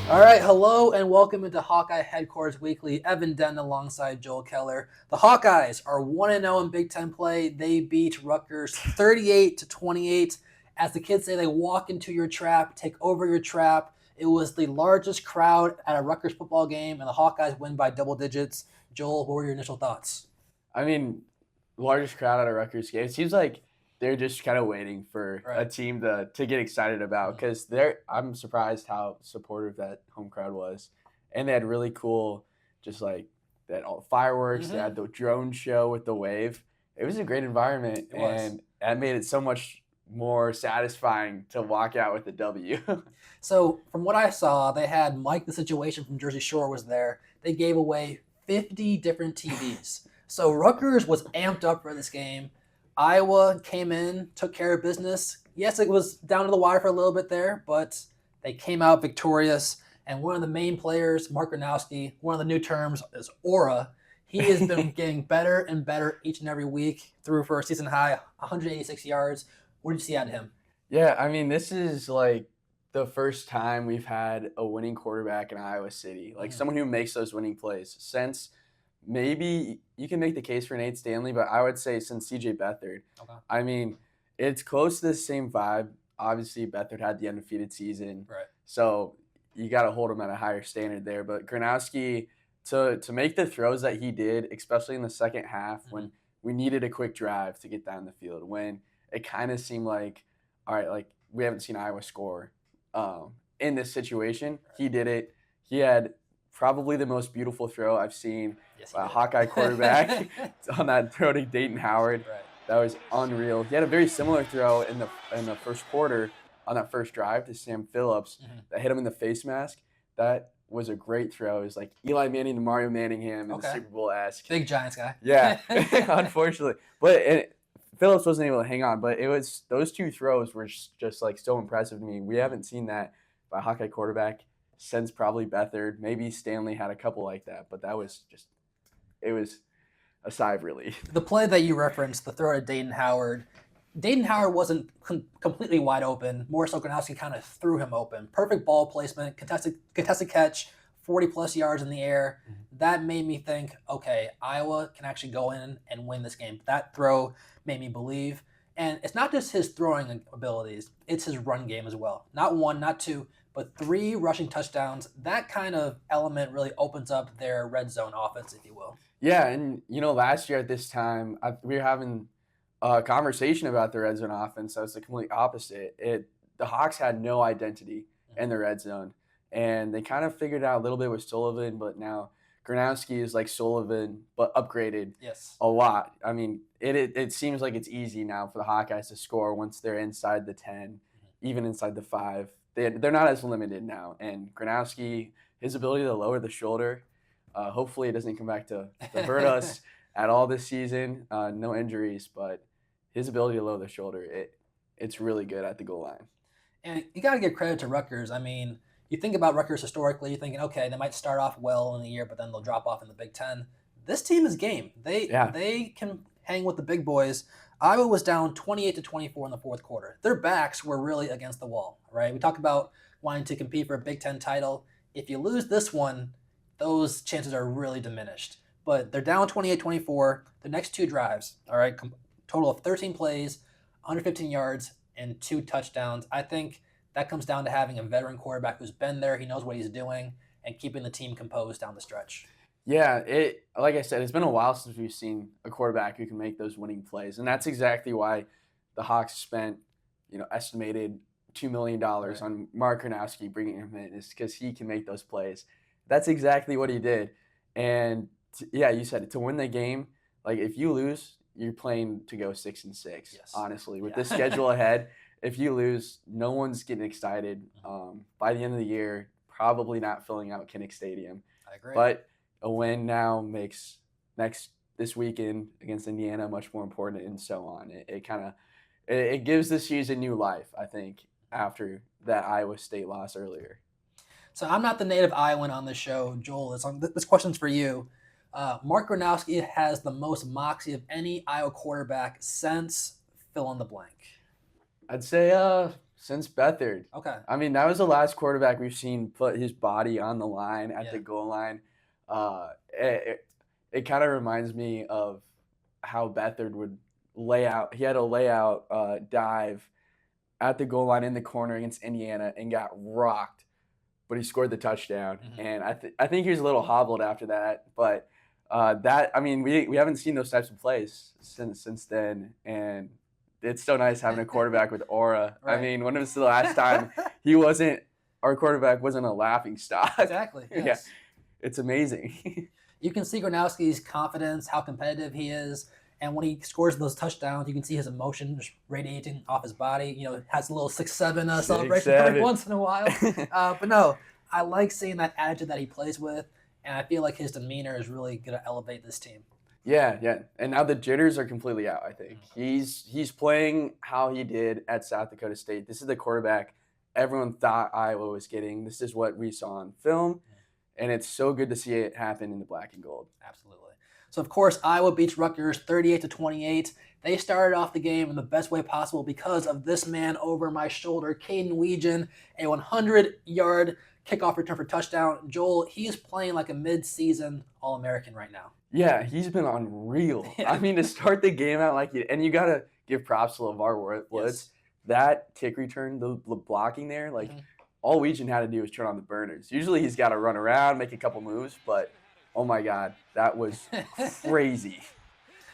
All right, hello and welcome into Hawkeye Headquarters Weekly. Evan Denton alongside Joel Keller. The Hawkeyes are 1-0 in Big Ten play. They beat Rutgers 38-28. As the kids say, they walk into your trap, take over your trap. It was the largest crowd at a Rutgers football game, and the Hawkeyes win by double digits. Joel, what were your initial thoughts? I mean, largest crowd at a Rutgers game. It seems like they're just kind of waiting for a Right. team to get excited about because I'm surprised how supportive that home crowd was, and they had really cool, just like that all fireworks. They Mm-hmm. had the drone show with the wave. It was a great environment, It was. and that made it so much more satisfying to walk out with a W. So from what I saw, they had Mike the Situation from Jersey Shore was there. They gave away 50 different TVs. So Rutgers was amped up for this game. Iowa came in, took care of business. Yes, it was down to the wire for a little bit there, but they came out victorious. And one of the main players, Mark Gronowski, one of the new terms is aura. He has been getting better and better each and every week, threw for a season high 186 yards. What did you see out of him? Yeah, I mean, this is like the first time we've had a winning quarterback in Iowa City, like Mhm. someone who makes those winning plays since maybe you can make the case for Nate Stanley, but I would say since CJ Beathard. Okay. I mean, it's close to the same vibe. Obviously, Beathard had the undefeated season, Right. so you got to hold him at a higher standard there. But Gronowski, to make the throws that he did, especially in the second half when we needed a quick drive to get down the field, when it kind of seemed like, all right, like we haven't seen Iowa score in this situation. He did it. He had probably the most beautiful throw I've seen Yes, by a he Hawkeye quarterback did. on that throw to Dayton Howard. Right. That was unreal. He had a very similar throw in the first quarter on that first drive to Sam Phillips Mhm. that hit him in the face mask. That was a great throw. It was like Eli Manning to Mario Manningham in Okay. the Super Bowl-esque. Big Giants guy. Yeah, unfortunately. But Phillips wasn't able to hang on. But it was those two throws were just like so impressive to me. We haven't seen that by a Hawkeye quarterback since probably Beathard. Maybe Stanley had a couple like that, but that was just it was a sigh of relief. The play that you referenced, the throw to Dayton Howard wasn't completely wide open. Morris Okonowski kind of threw him open. Perfect ball placement, contested catch, 40 plus yards in the air. That made me think, okay, Iowa can actually go in and win this game. That throw made me believe. And it's not just his throwing abilities, it's his run game as well. Not one, not two, but three rushing touchdowns. That kind of element really opens up their red zone offense, if you will. Yeah, and last year at this time, we were having a conversation about the red zone offense. That was the complete opposite. The Hawks had no identity in the red zone, and they kind of figured out a little bit with Sullivan, but now Gronowski is like Sullivan, but upgraded Yes. a lot. I mean, it seems like it's easy now for the Hawkeyes to score once they're inside the 10, even inside the 5. They're not as limited now, and Gronowski, his ability to lower the shoulder. Hopefully, it doesn't come back to hurt us at all this season. No injuries, but his ability to lower the shoulder, it's really good at the goal line. And you got to give credit to Rutgers. I mean, you think about Rutgers historically, you're thinking, okay, they might start off well in the year, but then they'll drop off in the Big Ten. This team is game. They Yeah. they can hang with the big boys. Iowa was down 28-24 in the fourth quarter. Their backs were really against the wall, right? We talk about wanting to compete for a Big Ten title. If you lose this one, those chances are really diminished. But they're down 28-24. The next two drives, all right, total of 13 plays, 115 yards, and two touchdowns. I think that comes down to having a veteran quarterback who's been there, he knows what he's doing, and keeping the team composed down the stretch. Yeah, like I said, it's been a while since we've seen a quarterback who can make those winning plays, and that's exactly why the Hawks spent, estimated $2 million on Mark Gronowski bringing him in, is because he can make those plays. That's exactly what he did, and yeah, you said it, to win the game. Like if you lose, you're playing to go 6-6. Yes. Honestly, with Yeah. this schedule ahead, if you lose, no one's getting excited. By the end of the year, probably not filling out Kinnick Stadium. I agree. But a win now makes this weekend against Indiana much more important, and so on. It gives this season new life, I think, after that Iowa State loss earlier. So I'm not the native Iowan on this show, Joel. This question's for you. Mark Gronowski has the most moxie of any Iowa quarterback since fill in the blank. I'd say Since Beathard. Okay. I mean, that was the last quarterback we've seen put his body on the line at Yeah. the goal line. It kind of reminds me of how Beathard would lay out. He had a layout dive at the goal line in the corner against Indiana and got rocked, but he scored the touchdown. Mhm. And I think he was a little hobbled after that. But we haven't seen those types of plays since then. And it's so nice having a quarterback with aura. Right. I mean, when was the last time our quarterback wasn't a laughing stock? Exactly. Yes. Yeah, it's amazing. You can see Gronowski's confidence, how competitive he is. And when he scores those touchdowns, you can see his emotion just radiating off his body. You know, has a little 6-7 celebration every once in a while. But no, I like seeing that attitude that he plays with. And I feel like his demeanor is really going to elevate this team. Yeah. And now the jitters are completely out, I think. He's playing how he did at South Dakota State. This is the quarterback everyone thought Iowa was getting. This is what we saw on film. And it's so good to see it happen in the black and gold. Absolutely. So, of course, Iowa beats Rutgers 38-28. They started off the game in the best way possible because of this man over my shoulder, Caden Weegan, a 100-yard kickoff return for touchdown. Joel, he is playing like a mid-season All-American right now. Yeah, he's been unreal. Yeah. I mean, to start the game out and you got to give props to LeVar Woods. Yes. That kick return, the blocking there, all Weegan had to do was turn on the burners. Usually he's got to run around, make a couple moves, but oh my God, that was crazy.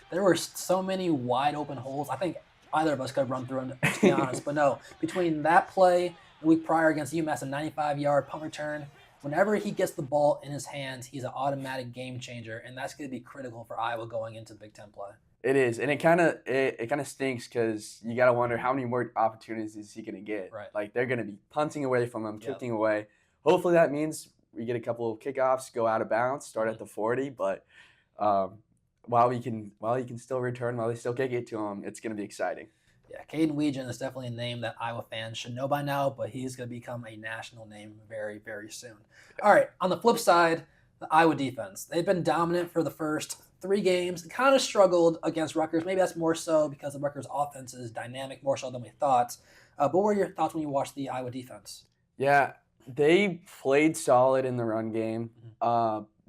There were so many wide open holes. I think either of us could have run through them, to be honest. But no, between that play the week prior against UMass, a 95-yard punt return, whenever he gets the ball in his hands, he's an automatic game changer, and that's going to be critical for Iowa going into Big Ten play. It is, and it kind of stinks because you got to wonder how many more opportunities is he going to get. Right. Like they're going to be punting away from him, kicking away. Hopefully that means we get a couple of kickoffs, go out of bounds, start at the 40. But while he can still return, while they still kick it to him, it's going to be exciting. Yeah, Caden Weegan is definitely a name that Iowa fans should know by now, but he's going to become a national name very, very soon. All right, on the flip side, the Iowa defense. They've been dominant for the first 3 games. Kind of struggled against Rutgers. Maybe that's more so because the Rutgers offense is dynamic, more so than we thought. But what were your thoughts when you watched the Iowa defense? Yeah, they played solid in the run game.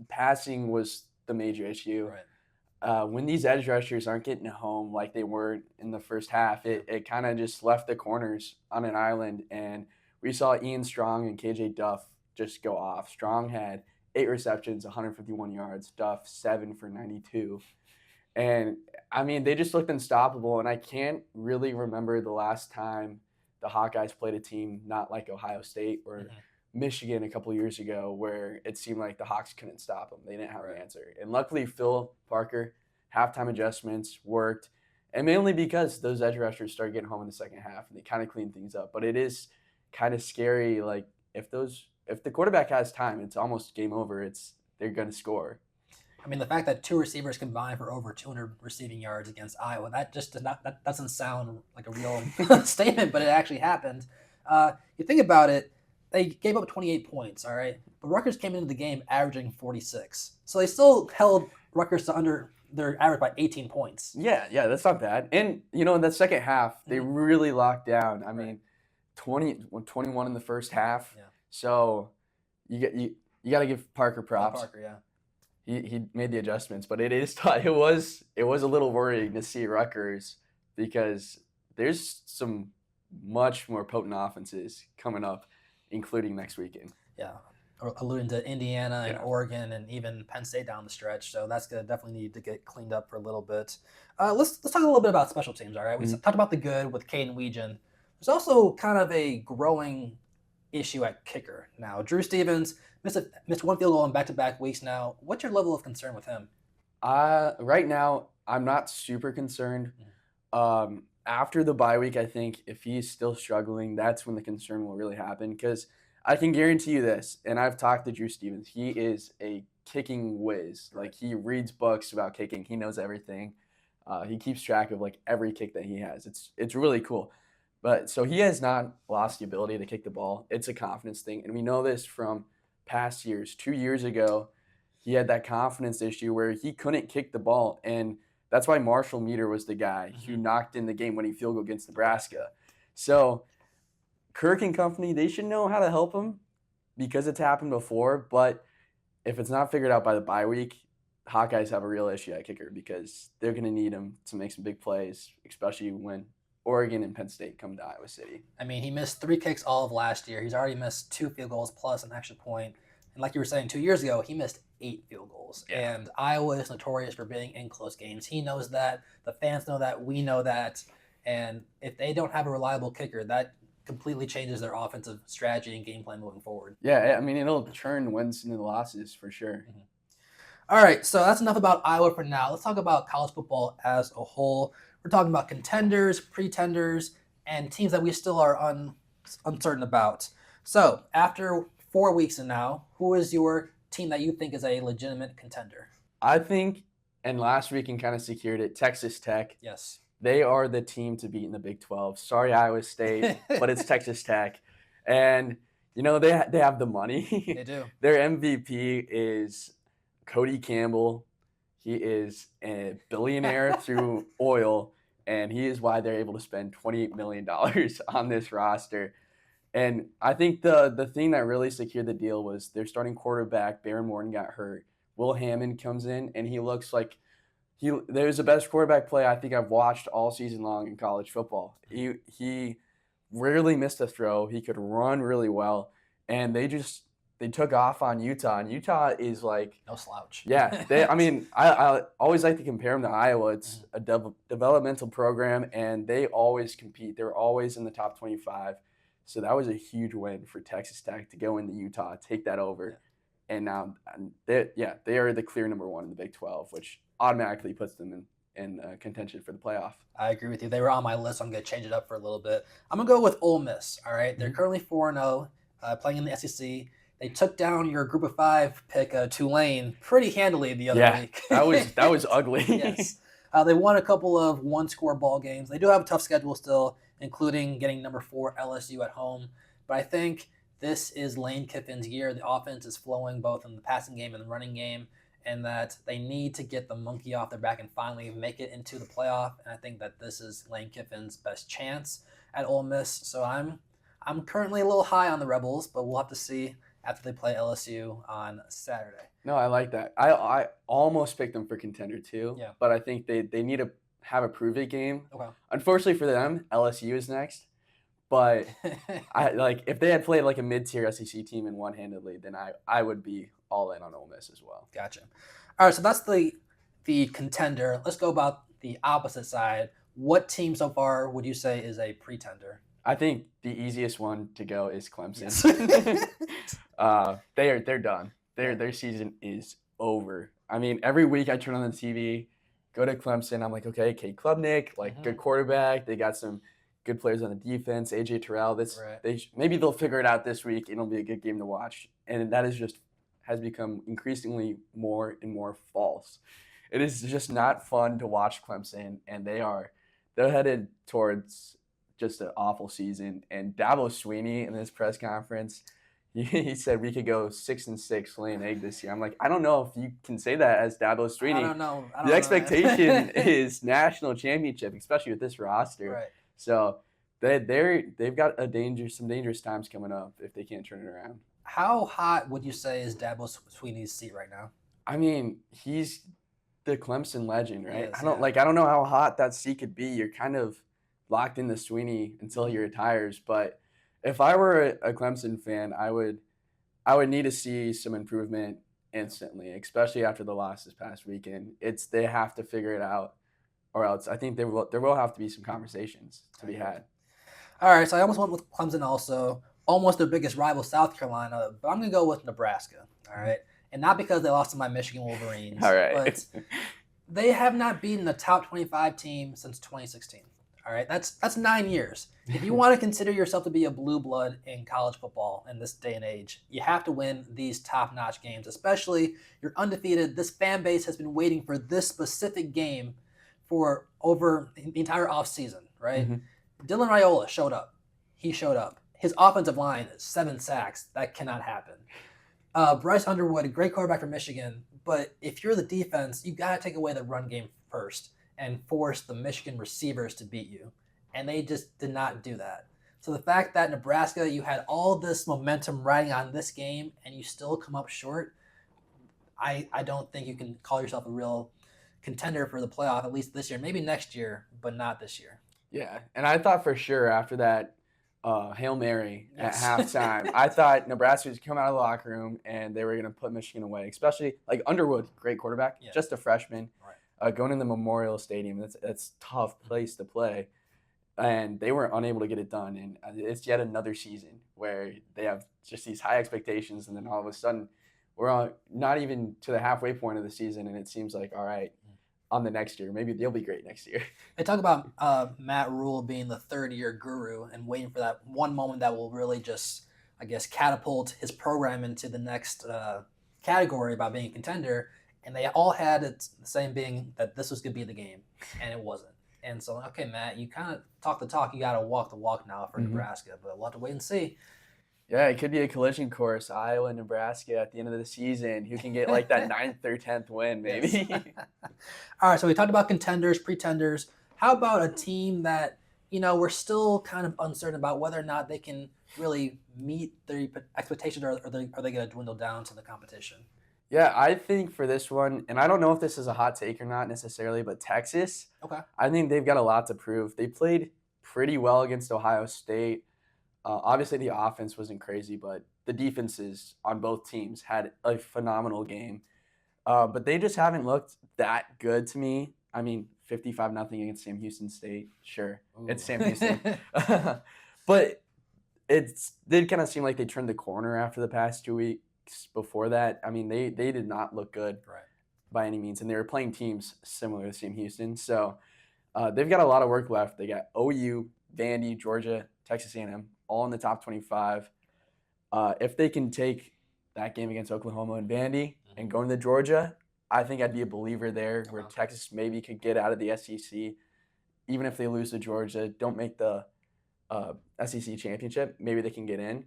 Passing was the major issue. Right. When these edge rushers aren't getting home like they were in the first half, it kind of just left the corners on an island. And we saw Ian Strong and KJ Duff just go off. Strong had 8 receptions, 151 yards. Duff 7 for 92. And, I mean, they just looked unstoppable. And I can't really remember the last time the Hawkeyes played a team not like Ohio State or Michigan a couple years ago where it seemed like the Hawks couldn't stop them. They didn't have an answer. And luckily, Phil Parker, halftime adjustments worked. And mainly because those edge rushers started getting home in the second half and they kind of cleaned things up. But it is kind of scary. Like, if the quarterback has time, it's almost game over. They're going to score. I mean, the fact that 2 receivers combined for over 200 receiving yards against Iowa, that doesn't sound like a real statement, but it actually happened. You think about it, they gave up 28 points, all right? But Rutgers came into the game averaging 46. So they still held Rutgers to under their average by 18 points. Yeah, that's not bad. And, in that second half, they really locked down. I mean, 21 in the first half. Yeah. So you got to give Parker props. Parker, yeah. He made the adjustments, but it was a little worrying to see Rutgers because there's some much more potent offenses coming up, including next weekend. Yeah, alluding to Indiana and Oregon and even Penn State down the stretch, so that's gonna definitely need to get cleaned up for a little bit. Let's talk a little bit about special teams. All right, we talked about the good with Caden Weegan. There's also kind of a growing issue at kicker now. Drew Stevens missed 1 field goal in back-to-back weeks now. What's your level of concern with him? Right now, I'm not super concerned. After the bye week, I think if he's still struggling, that's when the concern will really happen. Because I can guarantee you this, and I've talked to Drew Stevens, he is a kicking whiz. Like, he reads books about kicking. He knows everything. He keeps track of, every kick that he has. It's really cool. But so he has not lost the ability to kick the ball. It's a confidence thing. And we know this from past years. 2 years ago, he had that confidence issue where he couldn't kick the ball. And that's why Marshall Meter was the guy who knocked in the game-winning field goal against Nebraska. So Kirk and company, they should know how to help him because it's happened before. But if it's not figured out by the bye week, Hawkeyes have a real issue at kicker because they're going to need him to make some big plays, especially when Oregon and Penn State come to Iowa City. I mean, he missed 3 kicks all of last year. He's already missed 2 field goals plus an extra point. And like you were saying, 2 years ago, he missed 8 field goals. Yeah. And Iowa is notorious for being in close games. He knows that. The fans know that. We know that. And if they don't have a reliable kicker, that completely changes their offensive strategy and game plan moving forward. Yeah, I mean, it'll turn wins into losses for sure. Mm-hmm. All right, so that's enough about Iowa for now. Let's talk about college football as a whole. We're talking about contenders, pretenders, and teams that we still are uncertain about. So after 4 weeks now, who is your team that you think is a legitimate contender? I think, and last week and kind of secured it, Texas Tech. Yes. They are the team to beat in the Big 12. Sorry, Iowa State, but it's Texas Tech. And, they have the money. They do. Their MVP is Cody Campbell. He is a billionaire through oil, and he is why they're able to spend $28 million on this roster. And I think the thing that really secured the deal was their starting quarterback, Baron Morton, got hurt. Will Hammond comes in, and he looks like there's the best quarterback play I think I've watched all season long in college football. He rarely missed a throw. He could run really well, and they took off on Utah, and Utah is like no slouch. Yeah, I always like to compare them to Iowa. It's a developmental program, and they always compete. They're always in the top 25. So that was a huge win for Texas Tech to go into Utah, take that over, and now they are the clear number 1 in the Big 12, which automatically puts them in contention for the playoff. I agree with you. They were on my list. I'm going to change it up for a little bit. I'm going to go with Ole Miss. All right, they're currently 4-0, playing in the SEC. They took down your Group of 5 pick, Tulane, pretty handily the other week. that was ugly. Yes. They won a couple of one-score ball games. They do have a tough schedule still, including getting number 4 LSU at home. But I think this is Lane Kiffin's year. The offense is flowing both in the passing game and the running game, and that they need to get the monkey off their back and finally make it into the playoff. And I think that this is Lane Kiffin's best chance at Ole Miss. So I'm currently a little high on the Rebels, but we'll have to see after they play LSU on Saturday. No, I like that. I almost picked them for contender too, but I think they need to have a prove-it game. Okay. Unfortunately for them, LSU is next. But if they had played like a mid-tier SEC team and one-handedly, then I would be all in on Ole Miss as well. Gotcha. All right, so that's the contender. Let's go about the opposite side. What team so far would you say is a pretender? I think the easiest one to go is Clemson. Yes. They're done. Their season is over. I mean, every week I turn on the TV, go to Clemson. I'm like, okay, Cade Klubnik, good quarterback. They got some good players on the defense. AJ Terrell. Maybe they'll figure it out this week. It'll be a good game to watch. And that has become increasingly more and more false. It is just not fun to watch Clemson, and they're headed towards just an awful season. And Dabo Swinney in this press conference, he said we could go 6-6 laying egg this year. I'm like, I don't know if you can say that as Dabo Swinney. I don't know. The expectation is national championship, especially with this roster. Right. So they've got some dangerous times coming up if they can't turn it around. How hot would you say is Dabo Swinney's seat right now? I mean, he's the Clemson legend, right? Yes, I don't know how hot that seat could be. You're kind of locked into Swinney until he retires. But if I were a Clemson fan, I would need to see some improvement instantly, especially after the loss this past weekend. They have to figure it out, or else I think there will have to be some conversations to be had. All right, so I almost went with Clemson also, almost their biggest rival, South Carolina, but I'm going to go with Nebraska, all right? And not because they lost to my Michigan Wolverines, all right. But they have not beaten a top 25 team since 2016, all right? That's 9 years. If you want to consider yourself to be a blue blood in college football in this day and age, you have to win these top-notch games, especially you're undefeated. This fan base has been waiting for this specific game for over the entire offseason, right? Mm-hmm. Dylan Raiola showed up. He showed up. His offensive line is 7 sacks. That cannot happen. Bryce Underwood, a great quarterback from Michigan, but if you're the defense, you got to take away the run game first and force the Michigan receivers to beat you. And they just did not do that. So the fact that Nebraska, you had all this momentum riding on this game and you still come up short, I don't think you can call yourself a real contender for the playoff, at least this year. Maybe next year, but not this year. Yeah, and I thought for sure after that Hail Mary Yes. at halftime, I thought Nebraska was come out of the locker room and they were going to put Michigan away, especially like Underwood, great quarterback, Yeah. just a freshman, Right. going in the Memorial Stadium. That's a tough place to play. And they were unable to get it done. And it's yet another season where they have just these high expectations, and then all of a sudden we're not even to the halfway point of the season, and it seems like, all right, on the next year, maybe they'll be great next year. They talk about Matt Rule being the third-year guru and waiting for that one moment that will really just, I guess, catapult his program into the next category about being a contender. And they all had it the same being that this was going to be the game, and it wasn't. And so, okay, Matt, you kind of talk the talk. You got to walk the walk now for Nebraska, but we'll have to wait and see. Yeah, it could be a collision course, Iowa and Nebraska at the end of the season. Who can get like that 9th or 10th win, maybe? Yes. All right, so we talked about contenders, pretenders. How about a team that, we're still kind of uncertain about whether or not they can really meet their expectations, or are they going to dwindle down to the competition? Yeah, I think for this one, and I don't know if this is a hot take or not necessarily, but Texas, Okay. I think they've got a lot to prove. They played pretty well against Ohio State. Obviously, the offense wasn't crazy, but the defenses on both teams had a phenomenal game. But they just haven't looked that good to me. I mean, 55-0 against Sam Houston State. Sure, Ooh. It's Sam Houston. But it did kind of seem like they turned the corner after the past 2 weeks. Before that, I mean, they did not look good by any means, and they were playing teams similar to Sam Houston. So they've got a lot of work left. They got OU, Vandy, Georgia, Texas A&M, all in the top 25. If they can take that game against Oklahoma and Vandy and go into Georgia, I think I'd be a believer there, where Texas maybe could get out of the SEC. Even if they lose to Georgia, don't make the SEC championship, maybe they can get in.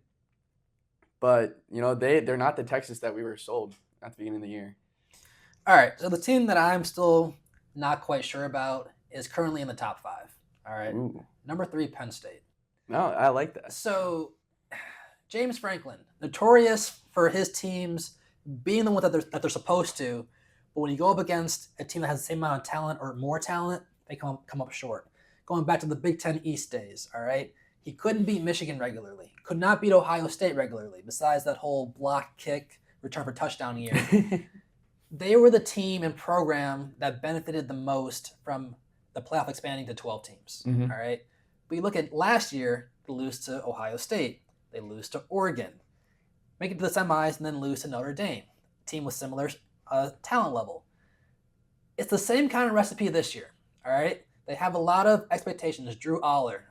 But, they're not the Texas that we were sold at the beginning of the year. All right, so the team that I'm still not quite sure about is currently in the top 5. All right. Ooh. Number 3, Penn State. No, I like that. So, James Franklin, notorious for his teams being the ones that they're supposed to, but when you go up against a team that has the same amount of talent or more talent, they come up short. Going back to the Big Ten East days, all right? He couldn't beat Michigan regularly. Could not beat Ohio State regularly, besides that whole block kick, return for touchdown year. They were the team and program that benefited the most from the playoff expanding to 12 teams. All right. But you look at last year, they lose to Ohio State. They lose to Oregon. Make it to the semis and then lose to Notre Dame. Team with similar talent level. It's the same kind of recipe this year. All right. They have a lot of expectations. Drew Aller.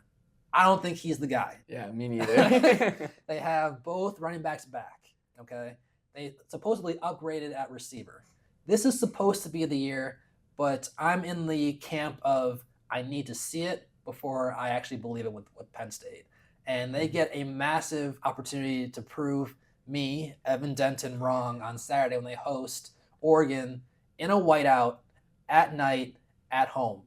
I don't think he's the guy. Yeah, me neither. They have both running backs back. Okay. They supposedly upgraded at receiver. This is supposed to be the year, but I'm in the camp of I need to see it before I actually believe it with Penn State. And they get a massive opportunity to prove me, Evan Denton, wrong on Saturday when they host Oregon in a whiteout at night at home.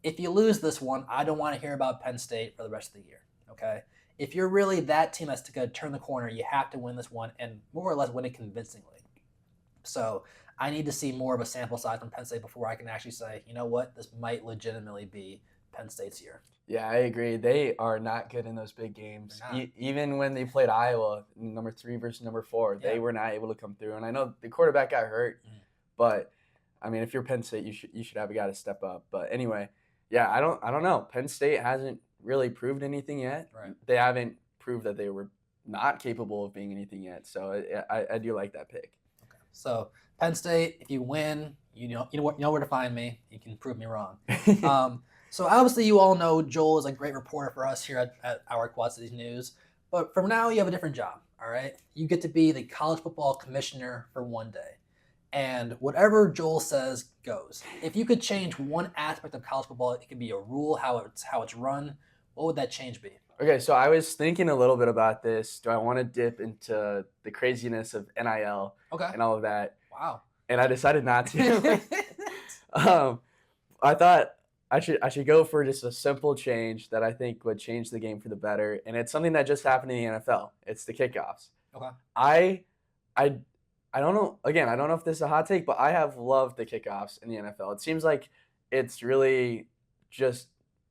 If you lose this one, I don't want to hear about Penn State for the rest of the year. Okay. If you're really that team that's going to turn the corner, you have to win this one and more or less win it convincingly. So I need to see more of a sample size from Penn State before I can actually say, you know what, this might legitimately be Penn State's year. Yeah, I agree. They are not good in those big games. Even when they played Iowa, number 3 versus number 4, they were not able to come through. And I know the quarterback got hurt, but I mean, if you're Penn State, you should have a guy to step up. But anyway, yeah, I don't know. Penn State hasn't really proved anything yet. Right. They haven't proved that they were not capable of being anything yet. So I do like that pick. Okay. So Penn State, if you win, you know where to find me. You can prove me wrong. So obviously you all know Joel is a great reporter for us here at our Quad Cities News. But from now you have a different job, all right? You get to be the college football commissioner for one day. And whatever Joel says goes. If you could change one aspect of college football, it could be a rule, how it's run. What would that change be? Okay, so I was thinking a little bit about this. Do I want to dip into the craziness of NIL and all of that? Wow. And I decided not to. I thought I should go for just a simple change that I think would change the game for the better, and it's something that just happened in the NFL. It's the kickoffs. Okay. I I I don't know. Again, I don't know if this is a hot take, but I have loved the kickoffs in the NFL. It seems like it's really just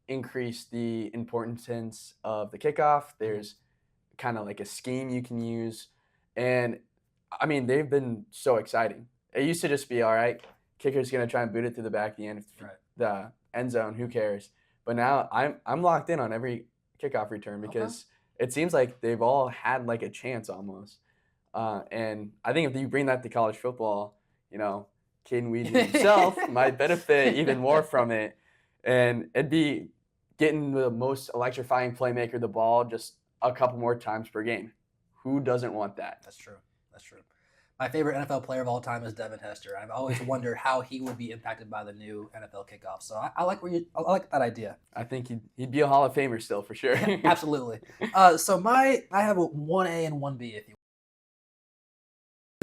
increased the importance of the kickoff. There's kind of like a scheme you can use, and I mean they've been so exciting. It used to just be all right. Kicker's gonna try and boot it through the back of Right. the end zone. Who cares? But now I'm locked in on every kickoff return Okay. because it seems like they've all had like a chance almost. And I think if you bring that to college football, Caden Weezy himself might benefit even more from it. And it'd be getting the most electrifying playmaker the ball just a couple more times per game. Who doesn't want that? That's true. That's true. My favorite NFL player of all time is Devin Hester. I've always wondered how he would be impacted by the new NFL kickoff. So I like that idea. I think he'd be a Hall of Famer still for sure. Absolutely. So I have a 1A and 1B if you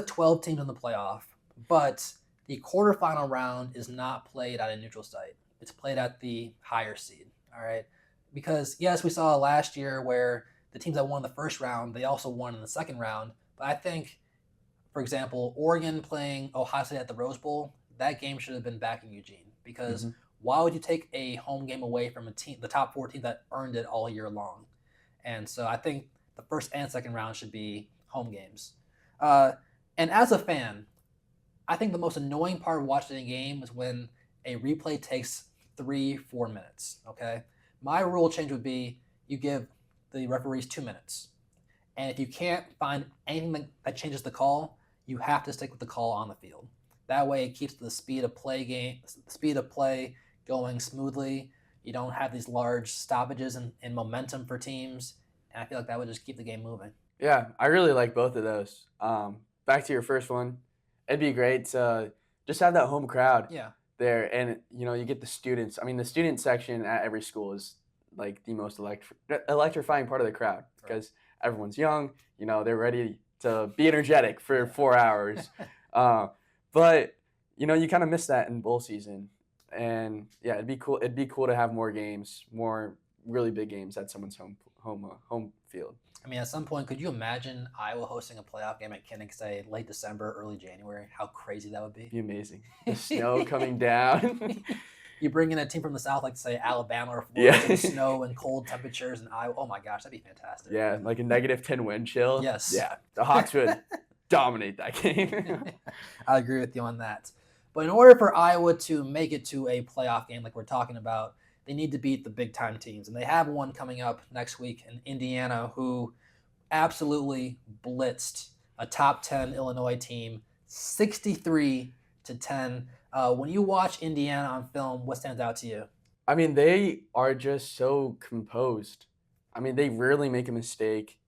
12 teams in the playoff, but the quarterfinal round is not played at a neutral site. It's played at the higher seed. All right. Because yes, we saw last year where the teams that won the first round, they also won in the second round. But I think, for example, Oregon playing Ohio State at the Rose Bowl, that game should have been back in Eugene. Because why would you take a home game away from a team, the top 4 teams that earned it all year long? And so I think the first and second round should be home games. And as a fan, I think the most annoying part of watching a game is when a replay takes 3-4 minutes. Okay, my rule change would be you give the referees 2 minutes, and if you can't find anything that changes the call, you have to stick with the call on the field. That way, it keeps the speed of play going smoothly. You don't have these large stoppages and momentum for teams, and I feel like that would just keep the game moving. Yeah, I really like both of those. Back to your first one, it'd be great to just have that home crowd there, and you get the students. I mean, the student section at every school is like the most electrifying part of the crowd because everyone's young. They're ready to be energetic for 4 hours. But you kind of miss that in bowl season, and yeah, it'd be cool. It'd be cool to have more games, more really big games at someone's home field. I mean, at some point, could you imagine Iowa hosting a playoff game at Kinnick, say, late December, early January? How crazy that would be. It'd be amazing. The snow coming down. You bring in a team from the South, like, say, Alabama or Florida, and snow and cold temperatures in Iowa. Oh, my gosh, that'd be fantastic. Yeah, like a -10 wind chill. Yes. Yeah, the Hawks would dominate that game. I agree with you on that. But in order for Iowa to make it to a playoff game like we're talking about, they need to beat the big-time teams. And they have one coming up next week in Indiana who absolutely blitzed a top 10 Illinois team 63-10. When you watch Indiana on film, what stands out to you? I mean, they are just so composed. I mean, they rarely make a mistake.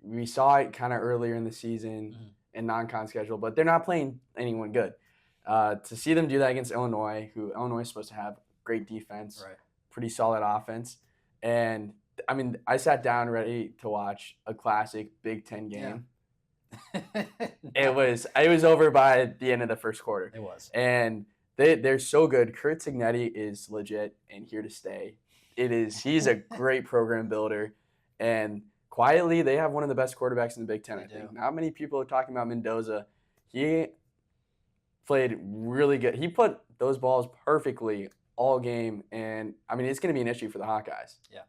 We saw it kind of earlier in the season in non-con schedule, but they're not playing anyone good. To see them do that against Illinois, who Illinois is supposed to have great defense, pretty solid offense, and I mean, I sat down ready to watch a classic Big Ten game. Yeah. It was over by the end of the first quarter. It was. And they're so good. Kurt Cignetti is legit and here to stay. He's a great program builder. And quietly, they have one of the best quarterbacks in the Big Ten, I think. Not many people are talking about Mendoza. He played really good. He put those balls perfectly all game. And, I mean, it's going to be an issue for the Hawkeyes. Yeah.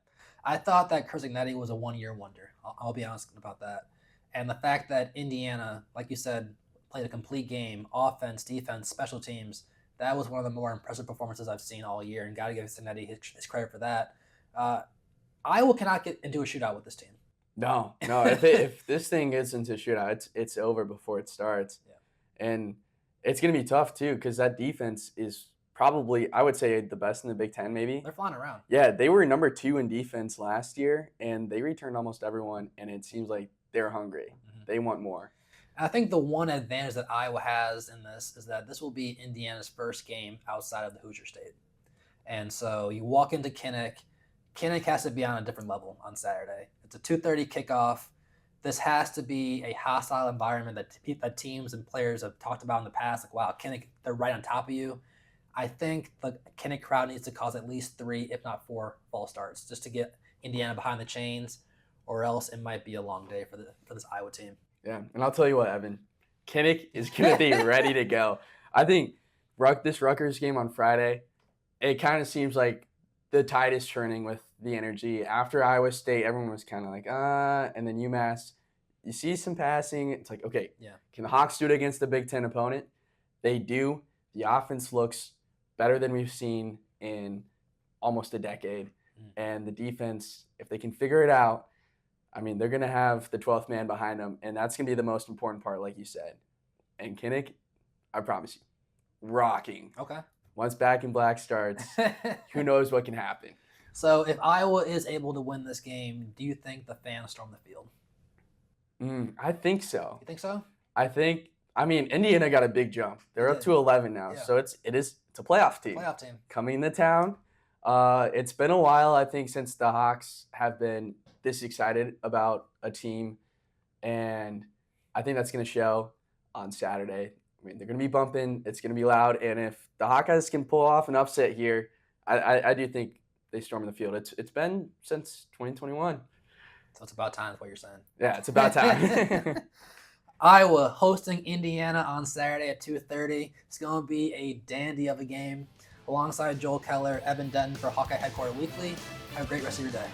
I thought that Kursignetti was a one-year wonder. I'll be honest about that. And the fact that Indiana, like you said, played a complete game, offense, defense, special teams, that was one of the more impressive performances I've seen all year, and got to give Cignetti his credit for that. Iowa cannot get into a shootout with this team. No. If this thing gets into a shootout, it's over before it starts. Yeah. And it's going to be tough, too, because that defense is probably, I would say, the best in the Big Ten, maybe. They're flying around. Yeah, they were number 2 in defense last year, and they returned almost everyone, and it seems like they're hungry. They want more. I think the one advantage that Iowa has in this is that this will be Indiana's first game outside of the Hoosier State. And so you walk into Kinnick. Kinnick has to be on a different level on Saturday. It's a 2:30 kickoff. This has to be a hostile environment that teams and players have talked about in the past. Like, wow, Kinnick, they're right on top of you. I think the Kinnick crowd needs to cause at least 3, if not 4, false starts just to get Indiana behind the chains, or else it might be a long day for this Iowa team. Yeah, and I'll tell you what, Evan, Kinnick is going to be ready to go. I think this Rutgers game on Friday, it kind of seems like the tide is turning with the energy. After Iowa State, everyone was kind of like, and then UMass, you see some passing. It's like, okay, can the Hawks do it against the Big Ten opponent? They do. The offense looks better than we've seen in almost a decade. And the defense, if they can figure it out, I mean, they're going to have the 12th man behind them, and that's going to be the most important part, like you said. And Kinnick, I promise you, rocking. Okay. Once Back in Black starts, who knows what can happen. So if Iowa is able to win this game, do you think the fans storm the field? I think so. You think so? I mean, Indiana got a big jump. They're up to 11 now, so it's a playoff team. Playoff team. Coming to town. It's been a while, I think, since the Hawks have been this excited about a team, and I think that's going to show on Saturday. I mean, they're going to be bumping. It's going to be loud, and if the Hawkeyes can pull off an upset here, I do think they storm the field. It's been since 2021. So it's about time is what you're saying. Yeah, it's about time. Iowa hosting Indiana on Saturday at 2:30. It's going to be a dandy of a game. Alongside Joel Keller, Evan Denton for Hawkeye Headquarter Weekly. Have a great rest of your day.